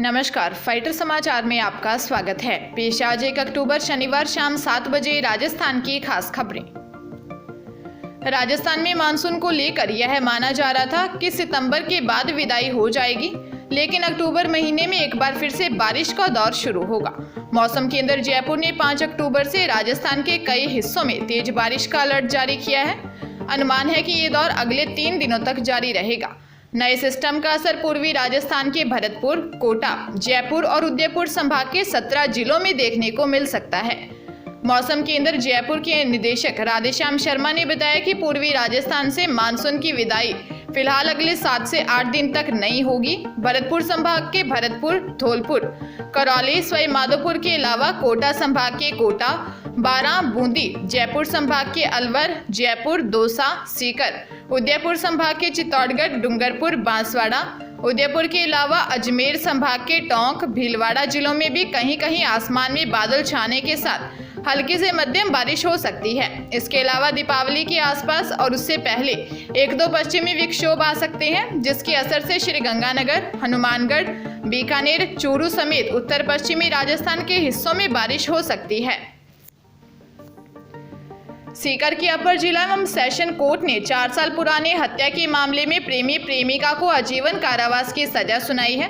नमस्कार, फाइटर समाचार में आपका स्वागत है। पेश आज 1 अक्टूबर शनिवार शाम 7 बजे राजस्थान की खास खबरें। राजस्थान में मानसून को लेकर यह माना जा रहा था कि सितंबर के बाद विदाई हो जाएगी, लेकिन अक्टूबर महीने में एक बार फिर से बारिश का दौर शुरू होगा। मौसम केंद्र जयपुर ने 5 अक्टूबर से राजस्थान के कई हिस्सों में तेज बारिश का अलर्ट जारी किया है। अनुमान है कि ये दौर अगले 3 दिनों तक जारी रहेगा। नए सिस्टम का असर पूर्वी राजस्थान के भरतपुर, कोटा, जयपुर और उदयपुर संभाग के 17 जिलों में देखने को मिल सकता है। मौसम केंद्र जयपुर के निदेशक राधेश्याम शर्मा ने बताया कि पूर्वी राजस्थान से मानसून की विदाई फिलहाल अगले 7 से 8 दिन तक नहीं होगी। भरतपुर संभाग के भरतपुर, धौलपुर, करौली, सवाई माधोपुर के अलावा कोटा संभाग के कोटा, बारां, बूंदी, जयपुर संभाग के अलवर, जयपुर, दौसा, सीकर, उदयपुर संभाग के चित्तौड़गढ़, डूंगरपुर, बांसवाड़ा, उदयपुर के अलावा अजमेर संभाग के टोंक, भीलवाड़ा जिलों में भी कहीं कहीं आसमान में बादल छाने के साथ हल्की से मध्यम बारिश हो सकती है। इसके अलावा दीपावली के आसपास और उससे पहले 1-2 पश्चिमी विक्षोभ आ सकते हैं, जिसके असर से श्रीगंगानगर, हनुमानगढ़, बीकानेर, चूरू समेत उत्तर पश्चिमी राजस्थान के हिस्सों में बारिश हो सकती है। सीकर की अपर जिला एवं सेशन कोर्ट ने 4 साल पुराने हत्या के मामले में प्रेमी प्रेमिका को आजीवन कारावास की सजा सुनाई है।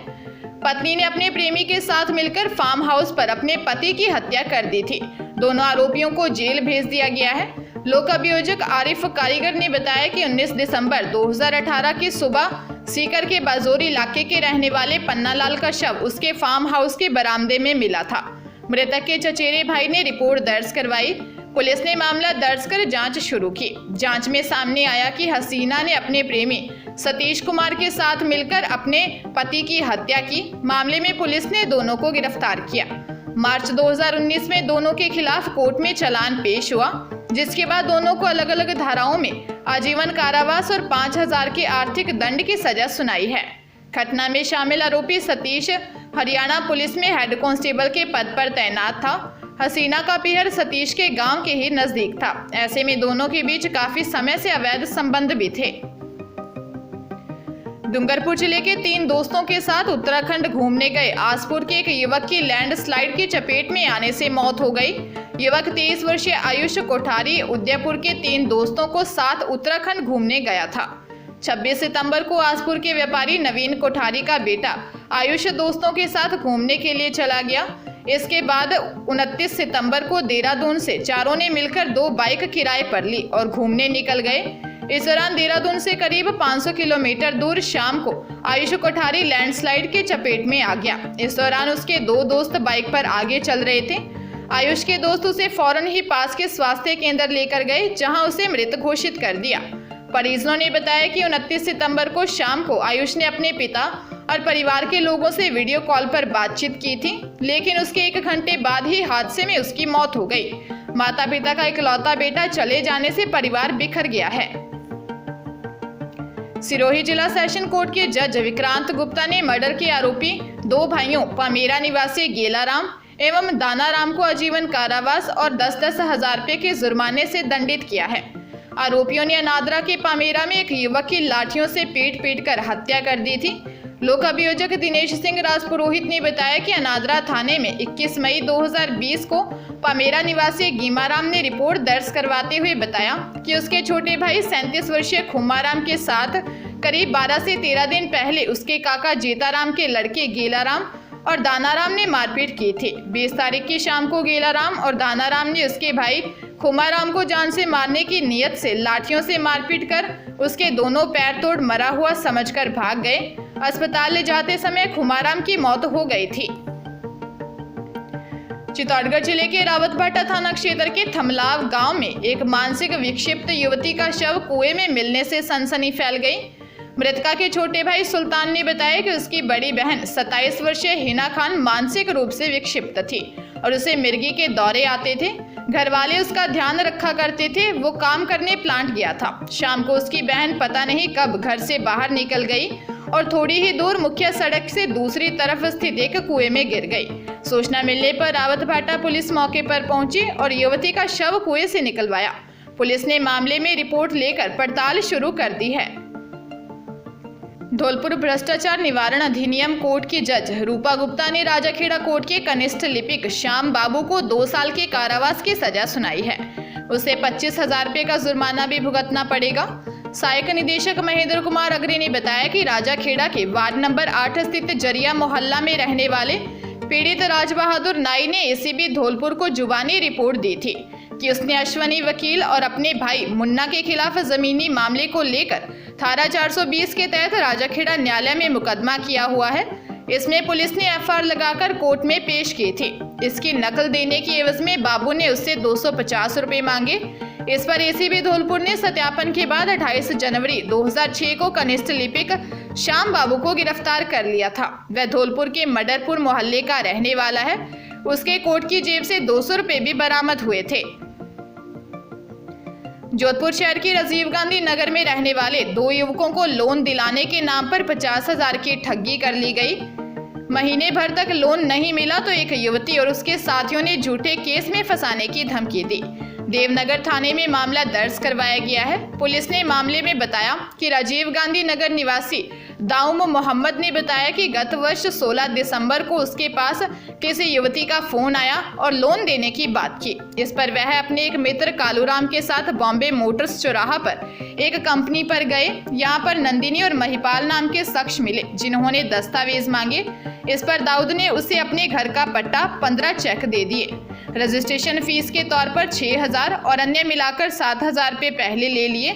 पत्नी ने अपने प्रेमी के साथ मिलकर फार्म हाउस पर अपने पति की हत्या कर दी थी। दोनों आरोपियों को जेल भेज दिया गया है। लोक अभियोजक आरिफ कारीगर ने बताया कि 19 दिसंबर 2018 की सुबह सीकर के बाजोरी इलाके के रहने वाले पन्नालाल का शव उसके फार्म हाउस के बरामदे में मिला था। मृतक के चचेरे भाई ने रिपोर्ट दर्ज करवाई। पुलिस ने मामला दर्ज कर जांच शुरू की। जांच में सामने आया कि हसीना ने अपने प्रेमी सतीश कुमार के साथ मिलकर अपने पति की हत्या की। मामले में पुलिस ने दोनों को गिरफ्तार किया। मार्च 2019 में दोनों के खिलाफ कोर्ट में चालान पेश हुआ, जिसके बाद दोनों को अलग अलग धाराओं में आजीवन कारावास और 5000 के आर्थिक दंड की सजा सुनाई है। घटना में शामिल आरोपी सतीश हरियाणा पुलिस में हेड कांस्टेबल के पद पर तैनात था। हसीना का पिहर सतीश के गांव के ही नजदीक था। ऐसे में दोनों के बीच काफी समय से अवैध संबंध भी थे। डूंगरपुर जिले के 3 दोस्तों के साथ उत्तराखंड घूमने गए आसपुर के एक युवक की लैंडस्लाइड की चपेट में आने से मौत हो गई। युवक 23 वर्षीय आयुष कोठारी उदयपुर के 3 दोस्तों को साथ उत्तराखंड घूमने गया था। 26 सितंबर को आसपुर के व्यापारी नवीन कोठारी का बेटा आयुष दोस्तों के साथ घूमने के लिए चला गया। इसके बाद 29 सितंबर को देहरादून से चारों ने मिलकर 2 बाइक किराए पर ली और घूमने निकल गए। इस दौरान देहरादून से करीब 500 किलोमीटर दूर शाम को आयुष कोठारी लैंडस्लाइड के चपेट में आ गया। इस दौरान उसके 2 दोस्त बाइक पर आगे चल रहे थे। आयुष के दोस्त उसे फौरन ही पास के स्वास्थ्य केंद्र लेकर गए, जहां उसे मृत घोषित कर दिया। परिजनों ने बताया कि 29 सितंबर को शाम को आयुष ने अपने पिता और परिवार के लोगों से वीडियो कॉल पर बातचीत की थी, लेकिन उसके 1 घंटे बाद ही हादसे में उसकी मौत हो गई। माता पिता का इकलौता बेटा चले जाने से परिवार बिखर गया है। सिरोही जिला सेशन कोर्ट के जज विक्रांत गुप्ता ने मर्डर के आरोपी 2 भाइयों पामेरा निवासी गेलाराम एवं दानाराम को आजीवन कारावास और 10-10 हजार रुपए के जुर्माने से दंडित किया है। आरोपियों ने अनादरा के पामेरा में एक युवक की लाठियों से पीट कर हत्या कर दी थी। लोक अभियोजक दिनेश सिंह राजपुरोहित ने बताया कि अनादरा थाने में 21 मई 2020 को पामेरा निवासी गीमाराम ने रिपोर्ट दर्ज करवाते हुए बताया कि उसके छोटे भाई 37 वर्षीय खुमाराम के साथ करीब 12 से 13 दिन पहले उसके काका जेताराम के लड़के गेलाराम और दानाराम ने मारपीट की थी। 20 तारीख की शाम को गेलाराम और दानाराम ने उसके भाई खुमाराम को जान से मारने की नियत से लाठियों से मारपीट कर उसके दोनों पैर तोड़ मरा हुआ समझकर भाग गए। अस्पताल ले जाते समय खुमाराम की मौत हो गई थी। चित्तौड़गढ़ जिले के रावतभाटा थाना क्षेत्र के थमलाव गांव में एक मानसिक विक्षिप्त युवती का शव कुएं में मिलने से सनसनी फैल गई। मृतका के छोटे भाई सुल्तान ने बताया कि उसकी बड़ी बहन 27 वर्षीय हिना खान मानसिक रूप से विक्षिप्त थी और उसे मिर्गी के दौरे आते थे। घर वाले उसका ध्यान रखा करते थे। वो काम करने प्लांट गया था। शाम को उसकी बहन पता नहीं कब घर से बाहर निकल गई और थोड़ी ही दूर मुख्य सड़क से दूसरी तरफ स्थित एक कुएं में गिर गई। सूचना मिलने पर रावतभाटा पुलिस मौके पर पहुंची और युवती का शव कुएं से निकलवाया। पुलिस ने मामले में रिपोर्ट लेकर पड़ताल शुरू कर दी है। धौलपुर भ्रष्टाचार निवारण अधिनियम कोर्ट की जज रूपा गुप्ता ने राजाखेड़ा कोर्ट के कनिष्ठ लिपिक श्याम बाबू को 2 साल के कारावास की सजा सुनाई है। उसे 25,000 रुपये का जुर्माना भी भुगतना पड़ेगा। सहायक निदेशक महेंद्र कुमार अग्रे ने बताया कि राजाखेड़ा के वार्ड नंबर 8 स्थित जरिया मोहल्ला में रहने वाले पीड़ित राज बहादुर नाई ने एसीबी धौलपुर को जुबानी रिपोर्ट दी थी कि उसने अश्वनी वकील और अपने भाई मुन्ना के खिलाफ जमीनी मामले को लेकर धारा 420 के तहत राजाखेड़ा न्यायालय में मुकदमा किया हुआ है। इसमें पुलिस ने एफआईआर लगाकर कोर्ट में पेश की थी। इसकी नकल देने की एवज में बाबू ने उससे 250 रुपए मांगे। इस पर एसीबी धौलपुर ने सत्यापन के बाद 28 जनवरी 2006 को कनिष्ठ लिपिक श्याम बाबू को गिरफ्तार कर लिया था। वह धौलपुर के मडरपुर मोहल्ले का रहने वाला है। उसके कोर्ट की जेब से 200 रुपए भी बरामद हुए थे। जोधपुर शहर के राजीव गांधी नगर में रहने वाले 2 युवकों को लोन दिलाने के नाम पर 50,000 की ठगी कर ली गई। महीने भर तक लोन नहीं मिला तो एक युवती और उसके साथियों ने झूठे केस में फंसाने की धमकी दी। देवनगर थाने में मामला दर्ज करवाया गया है। पुलिस ने मामले में बताया कि राजीव गांधी नगर निवासी दाऊम मोहम्मद ने बताया कि गत वर्ष 16 दिसंबर को उसके पास किसी युवती का फोन आया और लोन देने की बात की। इस पर वह अपने एक मित्र कालूराम के साथ बॉम्बे मोटर्स चौराहा पर एक कंपनी पर गए। यहाँ पर नंदिनी और महिपाल नाम के शख्स मिले जिन्होंने दस्तावेज मांगे। इस पर दाऊद ने उसे अपने घर का पट्टा 15 चेक दे दिए। रजिस्ट्रेशन फीस के तौर पर 6,000 और अन्य मिलाकर 7,000 रुपये पहले ले लिए।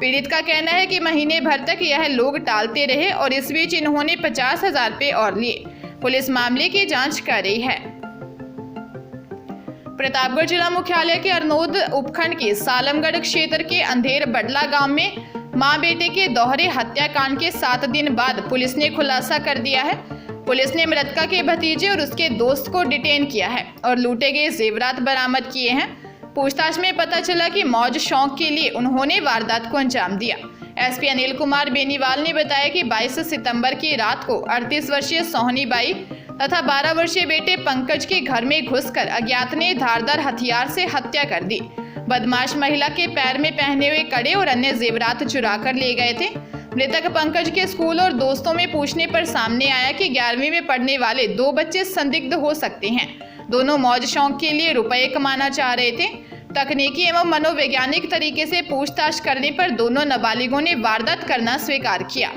पीड़ित का कहना है कि महीने भर तक यह लोग टालते रहे और इस बीच इन्होंने 50,000 रुपये और लिए। पुलिस मामले की जांच कर रही है। प्रतापगढ़ जिला मुख्यालय के अरनोद उपखंड के सालमगढ़ क्षेत्र के अंधेर बडला गांव में मां बेटे के दोहरे हत्याकांड के 7 दिन बाद पुलिस ने खुलासा कर दिया है। पुलिस ने मृतका के भतीजे और उसके दोस्त को डिटेन किया है और लूटे गए जेवरात बरामद किए हैं। पूछताछ में पता चला कि मौज शौक के लिए उन्होंने वारदात को अंजाम दिया। एसपी अनिल कुमार बेनीवाल ने बताया कि 22 सितंबर की रात को 38 वर्षीय सोहनी बाई तथा 12 वर्षीय बेटे पंकज के घर में घुसकर अज्ञात ने धारदार हथियार से हत्या कर दी। बदमाश महिला के पैर में पहने हुए कड़े और अन्य जेवरात चुरा कर ले गए थे। मृतक पंकज के स्कूल और दोस्तों में पूछने पर सामने आया कि 11वीं में पढ़ने वाले 2 बच्चे संदिग्ध हो सकते हैं। दोनों मौज शौक के लिए रुपए कमाना चाह रहे थे। तकनीकी एवं मनोवैज्ञानिक तरीके से पूछताछ करने पर दोनों नाबालिगों ने वारदात करना स्वीकार किया।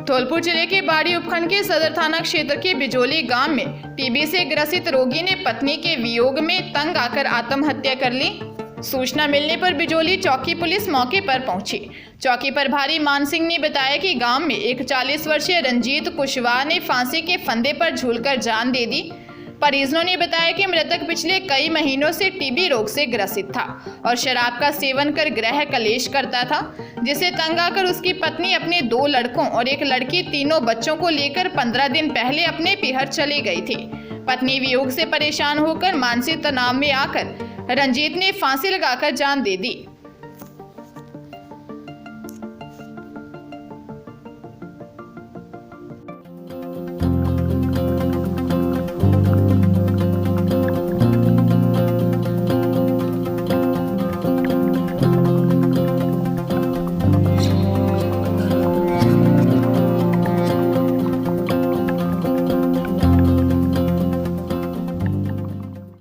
धौलपुर जिले के बाड़ी उपखंड के सदर थाना क्षेत्र के बिजोली गांव में टीबी से ग्रसित रोगी ने पत्नी के वियोग में तंग आकर आत्महत्या कर ली। सूचना मिलने पर बिजोली चौकी पुलिस मौके पर पहुंची। चौकी प्रभारी मान सिंह ने बताया कि गांव में एक 40 वर्षीय रंजीत कुशवाहा ने फांसी के फंदे पर झूलकर जान दे दी। परिजनों ने बताया कि मृतक पिछले कई महीनों से टीबी रोग से ग्रसित था और शराब का सेवन कर गृह कलेश करता था, जिसे तंग आकर उसकी पत्नी अपने 2 लड़कों और एक लड़की तीनों बच्चों को लेकर 15 दिन पहले अपने पिहर चली गई थी। पत्नी वियोग से परेशान होकर मानसिक तनाव में आकर रंजीत ने फांसी लगाकर जान दे दी।